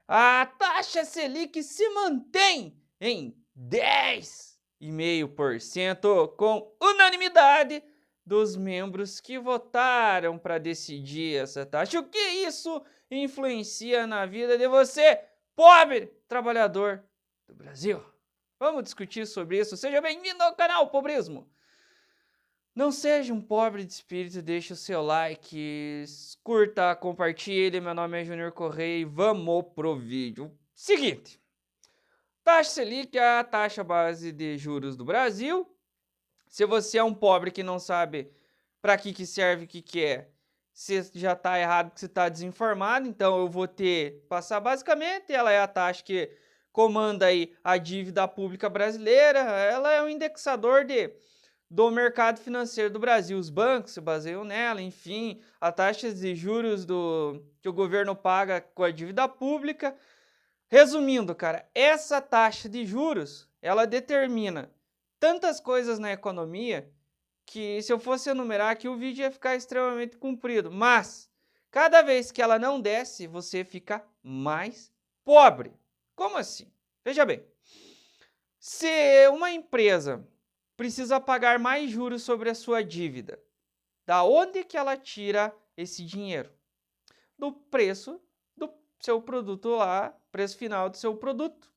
A taxa Selic se mantém em 10,5% com unanimidade dos membros que votaram para decidir essa taxa. O que isso influencia na vida de você, pobre trabalhador do Brasil? Vamos discutir sobre isso. Seja bem-vindo ao canal Pobrismo. Não seja um pobre de espírito, deixe o seu like, curta, compartilhe. Meu nome é Júnior Correia e vamos pro vídeo. Seguinte, taxa Selic é a taxa base de juros do Brasil. Se você é um pobre que não sabe para que serve, o que é, você já está errado, porque você está desinformado. Então eu vou passar basicamente, ela é a taxa que comanda aí a dívida pública brasileira. Ela é um indexador do mercado financeiro do Brasil. Os bancos se baseiam nela, enfim, a taxa de juros que o governo paga com a dívida pública. Resumindo, cara, essa taxa de juros, ela determina tantas coisas na economia que se eu fosse enumerar aqui o vídeo ia ficar extremamente comprido, mas cada vez que ela não desce, você fica mais pobre. Como assim? Veja bem, se uma empresa precisa pagar mais juros sobre a sua dívida, da onde que ela tira esse dinheiro? Do preço do seu produto lá, preço final do seu produto.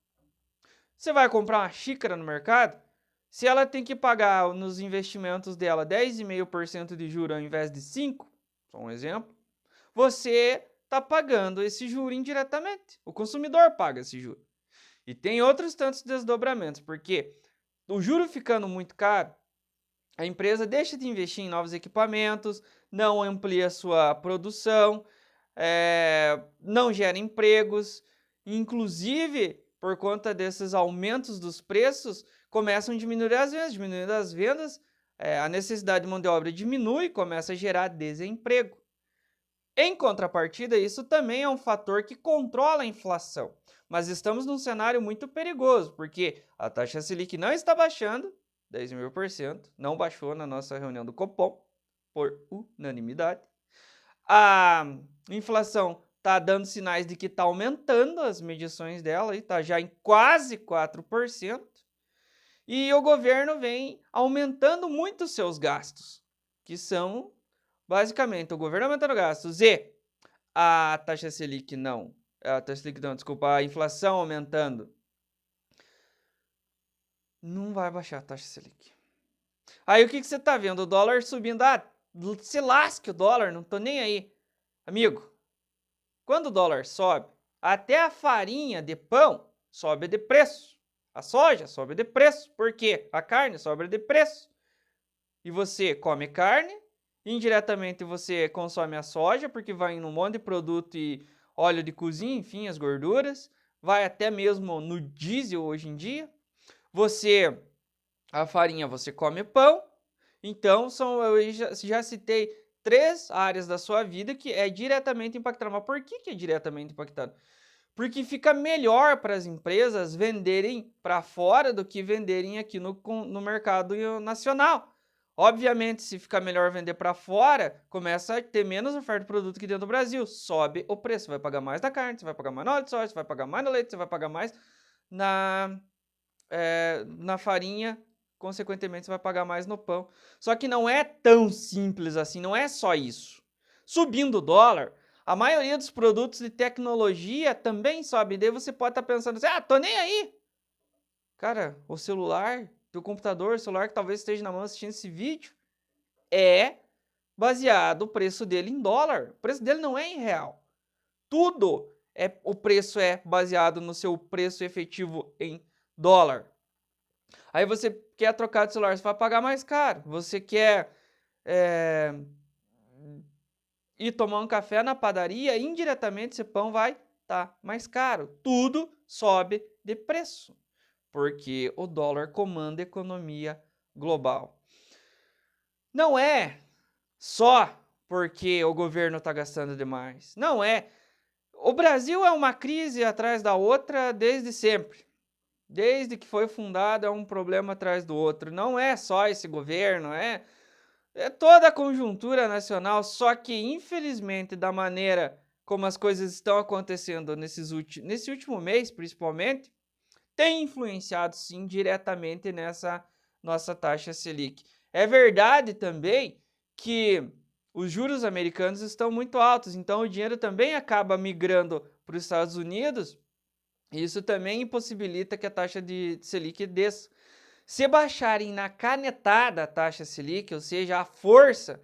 Você vai comprar uma xícara no mercado, se ela tem que pagar nos investimentos dela 10,5% de juros ao invés de 5%, só um exemplo, você está pagando esse juro indiretamente. O consumidor paga esse juro. E tem outros tantos desdobramentos, porque o juro ficando muito caro, a empresa deixa de investir em novos equipamentos, não amplia sua produção, não gera empregos, inclusive por conta desses aumentos dos preços, começam a diminuir as vendas. Diminuindo as vendas, a necessidade de mão de obra diminui e começa a gerar desemprego. Em contrapartida, isso também é um fator que controla a inflação. Mas estamos num cenário muito perigoso, porque a taxa Selic não está baixando, 10,5%, não baixou na nossa reunião do Copom, por unanimidade. A inflação está dando sinais de que está aumentando as medições dela, está já em quase 4%. E o governo vem aumentando muito os seus gastos, que são basicamente o governo aumentando gastos e a taxa Selic não. Desculpa, a inflação aumentando. Não vai baixar a taxa Selic. Aí o que você está vendo? O dólar subindo. Se lasque o dólar, não tô nem aí. Amigo, quando o dólar sobe, até a farinha de pão sobe de preço. A soja sobe de preço. Por quê? A carne sobe de preço. E você come carne, indiretamente você consome a soja, porque vai em um monte de produto e óleo de cozinha, enfim, as gorduras. Vai até mesmo no diesel hoje em dia. A farinha, você come pão. Então, eu já citei 3 áreas da sua vida que é diretamente impactada. Mas por que é diretamente impactado? Porque fica melhor para as empresas venderem para fora do que venderem aqui no mercado nacional. Obviamente, se ficar melhor vender para fora, começa a ter menos oferta de produto aqui dentro do Brasil. Sobe o preço, você vai pagar mais na carne, você vai pagar mais no óleo de soja, você vai pagar mais no leite, você vai pagar mais na farinha, consequentemente você vai pagar mais no pão. Só que não é tão simples assim, não é só isso. Subindo o dólar, a maioria dos produtos de tecnologia também sobe. Daí você pode estar pensando assim, tô nem aí. Cara, o celular, teu computador, o celular que talvez esteja na mão assistindo esse vídeo, é baseado o preço dele em dólar. O preço dele não é em real. O preço é baseado no seu preço efetivo em dólar. Aí você quer trocar de celular, você vai pagar mais caro. Você quer ir tomar um café na padaria, indiretamente esse pão vai estar mais caro. Tudo sobe de preço, porque o dólar comanda a economia global. Não é só porque o governo está gastando demais. Não é. O Brasil é uma crise atrás da outra desde sempre. Desde que foi fundado é um problema atrás do outro. Não é só esse governo, é toda a conjuntura nacional, só que infelizmente da maneira como as coisas estão acontecendo nesse último mês, principalmente, tem influenciado, sim, diretamente nessa nossa taxa Selic. É verdade também que os juros americanos estão muito altos, então o dinheiro também acaba migrando para os Estados Unidos, e isso também impossibilita que a taxa de Selic desça. Se baixarem na canetada a taxa Selic, ou seja, a força,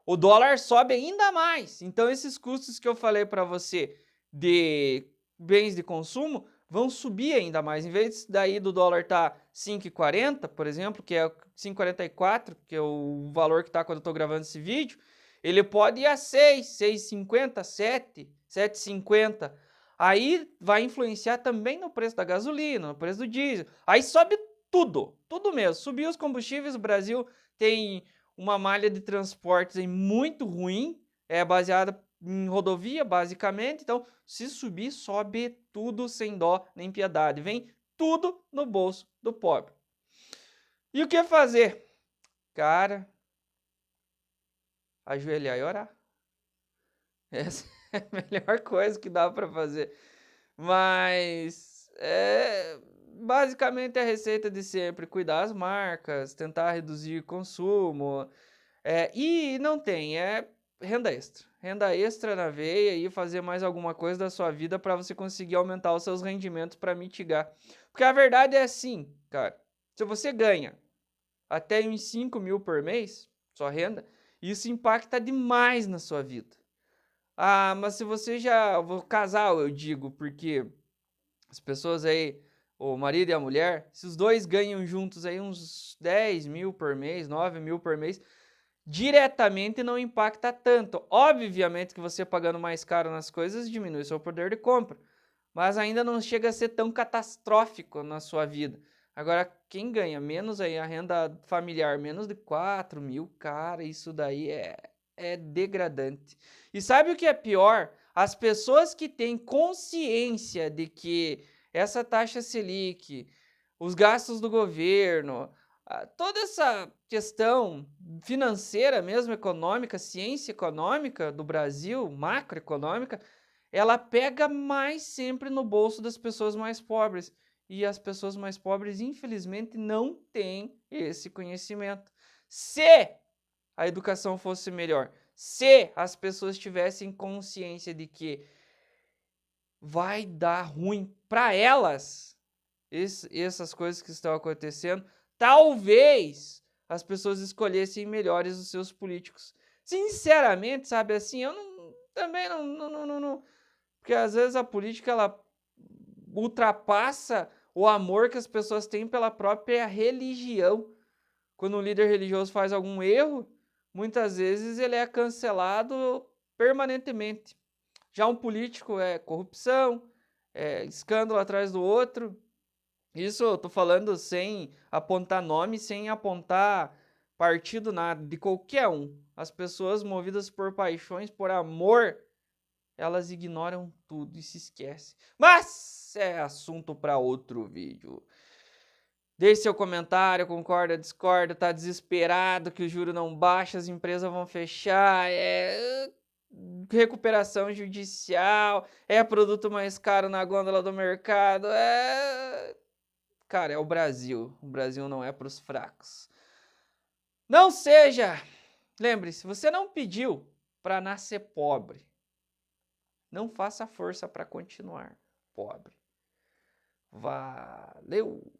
o dólar sobe ainda mais. Então esses custos que eu falei para você de bens de consumo vão subir ainda mais. Em vez daí do dólar estar 5,40, por exemplo, que é 5,44, que é o valor que está quando eu estou gravando esse vídeo, ele pode ir a 6, 6,50, 7, 7,50. Aí vai influenciar também no preço da gasolina, no preço do diesel. Aí sobe tudo mesmo. Subiu os combustíveis, o Brasil tem uma malha de transportes aí muito ruim, é baseada em rodovia, basicamente. Então, se subir, sobe tudo sem dó nem piedade. Vem tudo no bolso do pobre. E o que fazer? Cara, ajoelhar e orar. Essa é a melhor coisa que dá para fazer. Mas basicamente a receita de sempre: cuidar as marcas, tentar reduzir o consumo. E não tem, renda extra. Renda extra na veia e fazer mais alguma coisa da sua vida para você conseguir aumentar os seus rendimentos para mitigar. Porque a verdade é assim, cara. Se você ganha até uns 5 mil por mês, sua renda, isso impacta demais na sua vida. Ah, mas se você o casal, eu digo, porque as pessoas aí, o marido e a mulher, se os dois ganham juntos aí uns 10 mil por mês, 9 mil por mês, diretamente não impacta tanto. Obviamente que você pagando mais caro nas coisas diminui seu poder de compra, mas ainda não chega a ser tão catastrófico na sua vida. Agora, quem ganha menos aí, a renda familiar, menos de 4 mil, cara, isso daí é degradante. E sabe o que é pior? As pessoas que têm consciência de que essa taxa Selic, os gastos do governo, toda essa questão financeira mesmo, econômica, ciência econômica do Brasil, macroeconômica, ela pega mais sempre no bolso das pessoas mais pobres. E as pessoas mais pobres, infelizmente, não têm esse conhecimento. Se a educação fosse melhor, se as pessoas tivessem consciência de que vai dar ruim para elas, essas coisas que estão acontecendo, talvez as pessoas escolhessem melhores os seus políticos. Sinceramente, sabe assim, eu também não, porque às vezes a política ela ultrapassa o amor que as pessoas têm pela própria religião. Quando um líder religioso faz algum erro, muitas vezes ele é cancelado permanentemente. Já um político é corrupção, é escândalo atrás do outro. Isso eu tô falando sem apontar nome, sem apontar partido, nada, de qualquer um. As pessoas movidas por paixões, por amor, elas ignoram tudo e se esquecem. Mas é assunto para outro vídeo. Deixe seu comentário, concorda, discorda, tá desesperado que o juro não baixa, as empresas vão fechar, recuperação judicial, é produto mais caro na gôndola do mercado, Cara, é o Brasil. O Brasil não é para os fracos. Não seja... Lembre-se, você não pediu para nascer pobre. Não faça força para continuar pobre. Valeu!